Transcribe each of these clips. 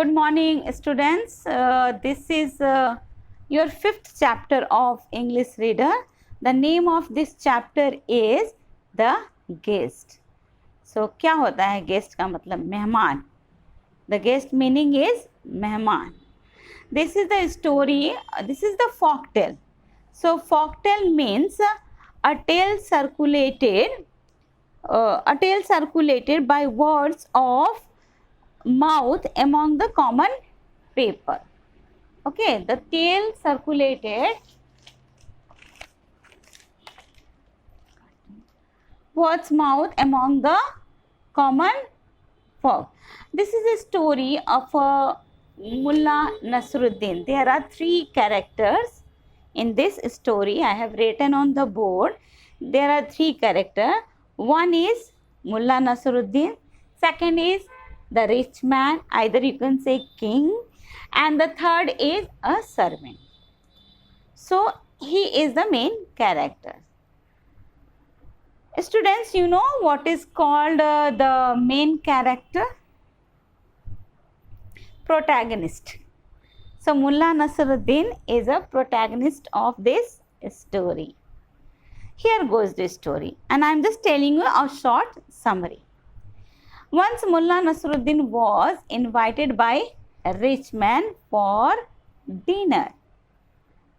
Good morning, students. This is your fifth chapter of English Reader. The name of this chapter is The Guest. So, क्या होता है guest का मतलब मेहमान. The guest meaning is मेहमान. This is the story. This is the folk tale. So, folk tale means a tale circulated by words of mouth among the common people. Okay, the tale circulated words mouth among the common folk. This is a story of Mullah Nasruddin. There are three characters in this story. I have written on the board. There are three characters. One is Mullah Nasruddin. Second is the rich man, either you can say king, and the third is a servant. So he is the main character. Students, you know what is called the main character? Protagonist. So Mullah Nasruddin is a protagonist of this story. Here goes the story, and I am just telling you a short summary. Once Mullah Nasruddin was invited by a rich man for dinner.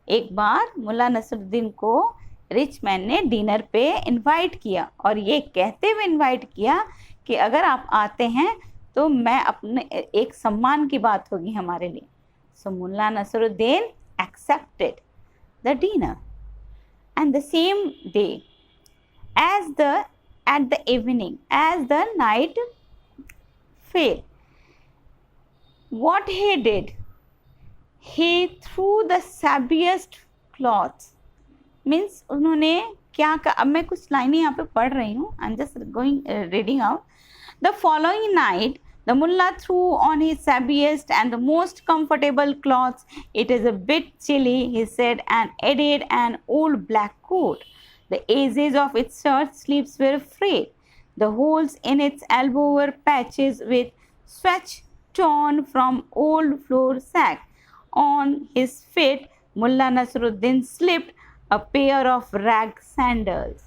एक बार मुल्ला नसरुद्दीन को rich man ने dinner पे invite किया और ये कहते हुए invite किया कि अगर आप आते हैं तो मैं अपने एक सम्मान की बात होगी हमारे लिए. सो Mulla Nasruddin accepted the dinner, and the same day at the evening, as the night fell, what he did, he threw the shabbiest clothes. Means उन्होंने क्या का, अब मैं कुछ लाइनें यहाँ पे पढ़ रही हूँ. I'm just going reading out. The following night, the mullah threw on his shabbiest and the most comfortable clothes. It is a bit chilly, he said, and added an old black coat. The edges of its shirt sleeves were frayed. The holes in its elbow were patches with swatch torn from old flour sack. On his feet, Mullah Nasruddin slipped a pair of rag sandals.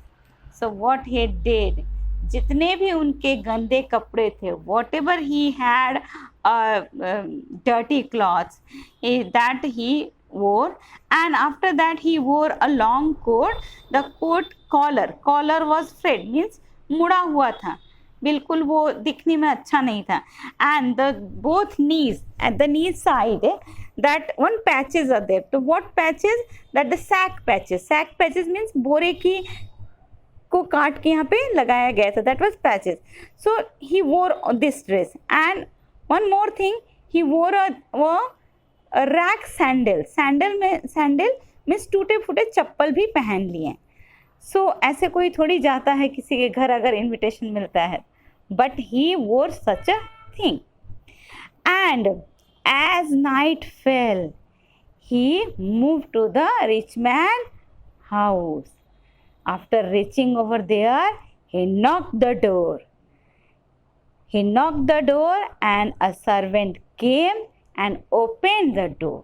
So what he did, जितने भी उनके गंदे कपड़े थे, whatever he had dirty clothes, that he wore, and after that he wore a long coat. The coat collar was frayed, means मुड़ा हुआ था, बिल्कुल वो दिखने में अच्छा नहीं था. And the both knees, at the knee side, that one patches are there. So what patches? That the sack patches. Sack patches means बोरे की को काट के यहाँ पे लगाया गया था. That was patches. So he wore this dress, and one more thing, he wore a rag sandal. Sandal means टूटे फूटे चप्पल भी पहन लिए. So ऐसे कोई थोड़ी जाता है किसी के घर अगर इनविटेशन मिलता है. But he wore such a thing. And as night fell, he moved to the rich man's house. After reaching over there, he knocked the door. And a servant came and opened the door.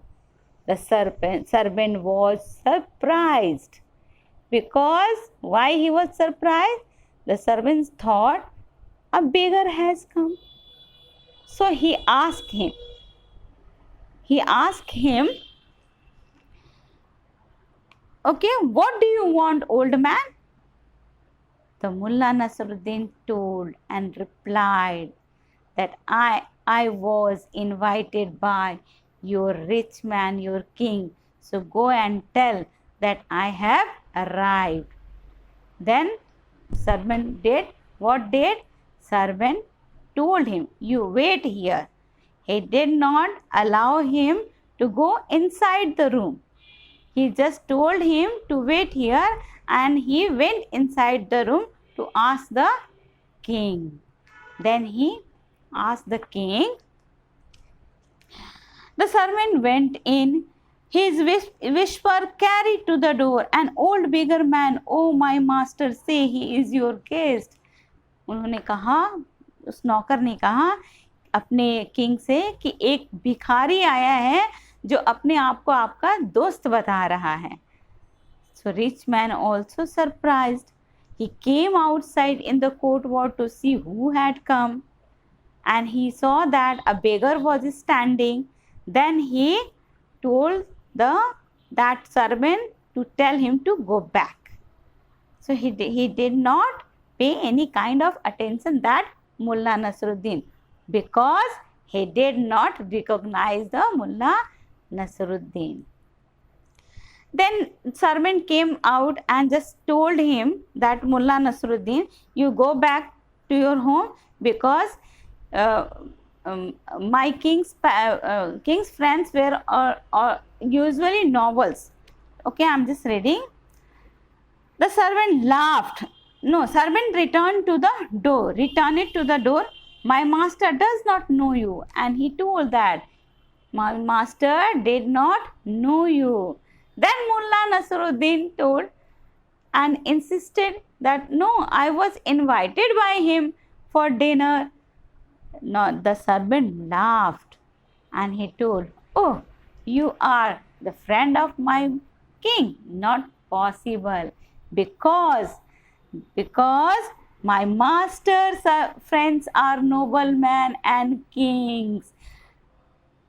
The servant was surprised. Because why he was surprised? The servants thought a beggar has come. So he asked him, okay, what do you want, old man? The Mullah Nasruddin told and replied that I was invited by your rich man, your king. So go and tell that I have arrived. Then servant did what did? Servant told him, you wait here. He did not allow him to go inside the room. He just told him to wait here, and he went inside the room to ask the king. Then he asked the king. The servant went in. His whisper carried to the door. An old beggar man, oh my master, say he is your guest. उन्होंने कहा, उस नौकर ने कहा अपने king से कि एक भिखारी आया है जो अपने आप को आपका दोस्त बता रहा है. So rich man also surprised. He came outside in the courtyard to see who had come, and he saw that a beggar was standing. Then he told that servant to tell him to go back. So he did not pay any kind of attention that Mullah Nasruddin, because he did not recognize the Mullah Nasruddin. Then servant came out and just told him that Mullah Nasruddin, you go back to your home, because my king's friends were usually novels. Okay, I'm just reading. The servant laughed. No, servant returned to the door. Return it to the door. My master does not know you. And he told that my master did not know you. Then Mullah Nasruddin told and insisted that no, I was invited by him for dinner. No, the servant laughed and he told, oh, you are the friend of my king. Not possible, because my master's friends are noblemen and kings,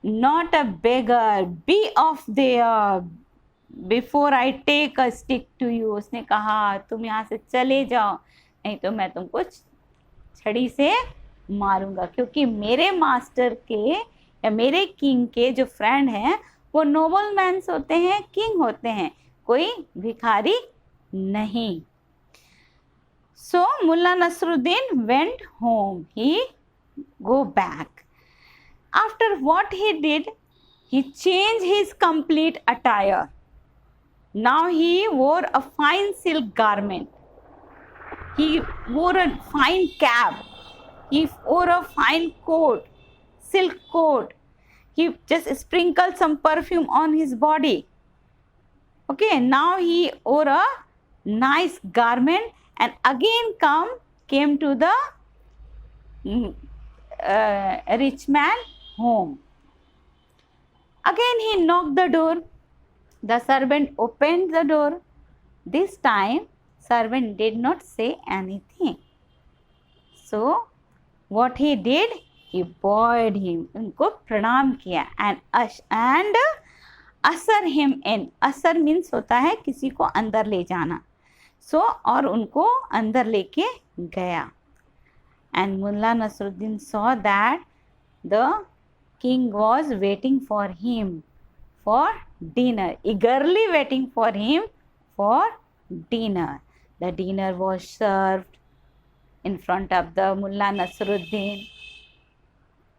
not a beggar. Be off there before I take a stick to you. उसने कहा तुम यहाँ से चले जाओ, नहीं तो मैं तुमको छड़ी से मारूंगा, क्योंकि मेरे मास्टर के या मेरे किंग के जो फ्रेंड हैं वो नोबल मैन्स होते हैं, किंग होते हैं, कोई भिखारी नहीं. So Mullah Nasruddin went home. He go back. After what he did, he changed his complete attire. Now he wore a fine silk garment. He wore a fine cap. He wore a fine coat, silk coat. He just sprinkled some perfume on his body. Okay, now he wore a nice garment and again came to the rich man home. Again he knocked the door. The servant opened the door. This time servant did not say anything. So what he did, he bowed him, उनको प्रणाम किया and usher him in. Usher means होता है किसी को अंदर ले जाना. So और उनको अंदर लेके गया. And Mullah Nasruddin saw that the king was waiting for him for dinner, eagerly waiting for him for dinner. The dinner was served in front of the Mullah Nasruddin.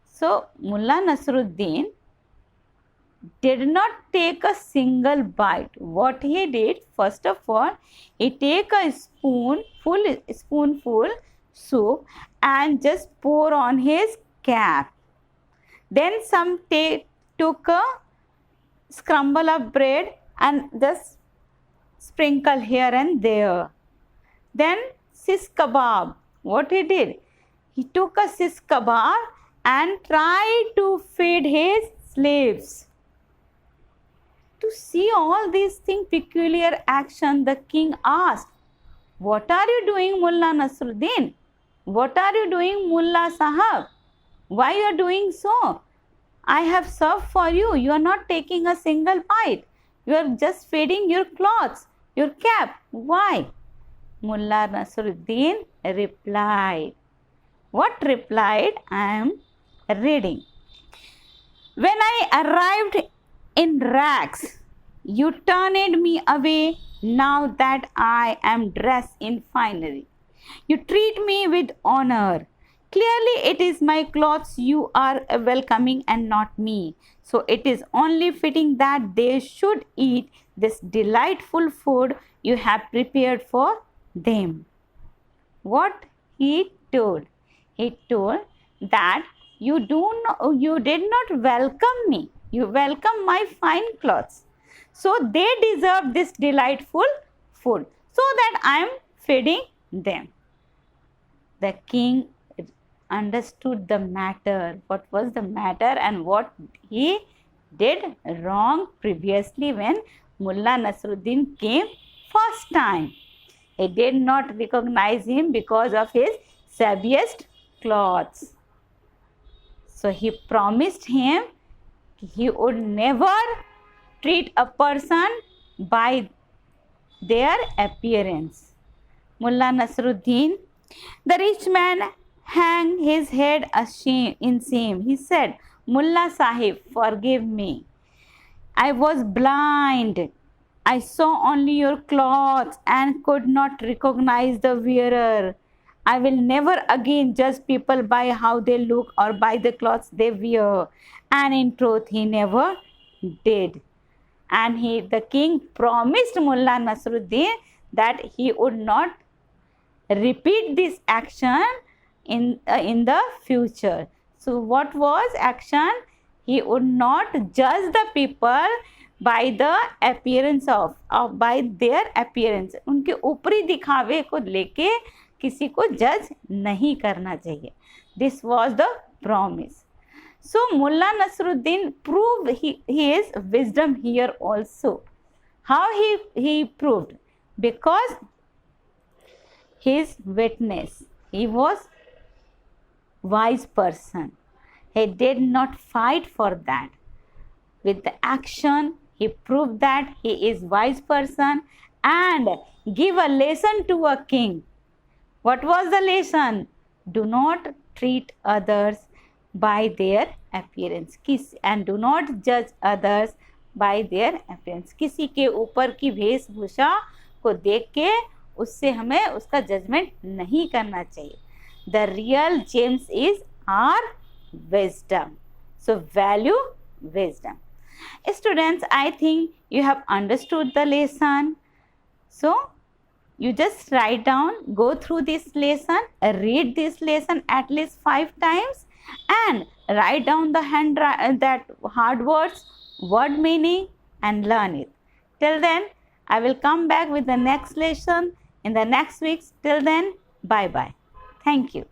So Mullah Nasruddin did not take a single bite. What he did, first of all, he take a spoonful soup and just pour on his cap. Then some took a scramble of bread and just sprinkle here and there. Then sis kebab. What he did? He took a sis kebab and tried to feed his slaves. To see all these things, peculiar action, the king asked, what are you doing, Mullah Nasruddin? What are you doing, Mullah Sahab? Why you are doing so? I have served for you. You are not taking a single bite. You are just feeding your clothes, your cap. Why? Mullah Nasruddin replied. What replied? I am reading. When I arrived in rags, you turned me away. Now that I am dressed in finery, you treat me with honor. Clearly it is my clothes you are welcoming and not me. So it is only fitting that they should eat this delightful food you have prepared for them. What he told? He told that you did not welcome me. You welcome my fine clothes. So they deserve this delightful food, so that I am feeding them. The king understood the matter, what was the matter and what he did wrong previously when Mullah Nasruddin came first time. He did not recognize him because of his shabbiest clothes. So he promised him he would never treat a person by their appearance. Mullah Nasruddin, the rich man, hung his head in shame. He said, Mullah Sahib, forgive me. I was blind. I saw only your clothes and could not recognize the wearer. I will never again judge people by how they look or by the clothes they wear. And in truth, he never did. And the king promised Mullah Nasruddin that he would not repeat this action in the future. So what was action? He would not judge the people by the appearance of by their appearance. उनके ऊपरी दिखावे को लेके किसी को जज नहीं करना चाहिए. This was the promise. So Mullah Nasruddin proved his wisdom here also. How he proved? Because his witness. He was wise person. He did not fight for that. With the action, he proved that he is wise person and give a lesson to a king. What was the lesson? Do not treat others by their appearance. And do not judge others by their appearance. किसी के ऊपर की वेशभूषा को देख के उससे हमें उसका जजमेंट नहीं करना चाहिए. The real gems is our wisdom. So value wisdom. Students, I think you have understood the lesson. So you just write down, go through this lesson, read this lesson at least 5 times and write down the that hard words, word meaning and learn it. Till then, I will come back with the next lesson in the next week. Till then, bye-bye. Thank you.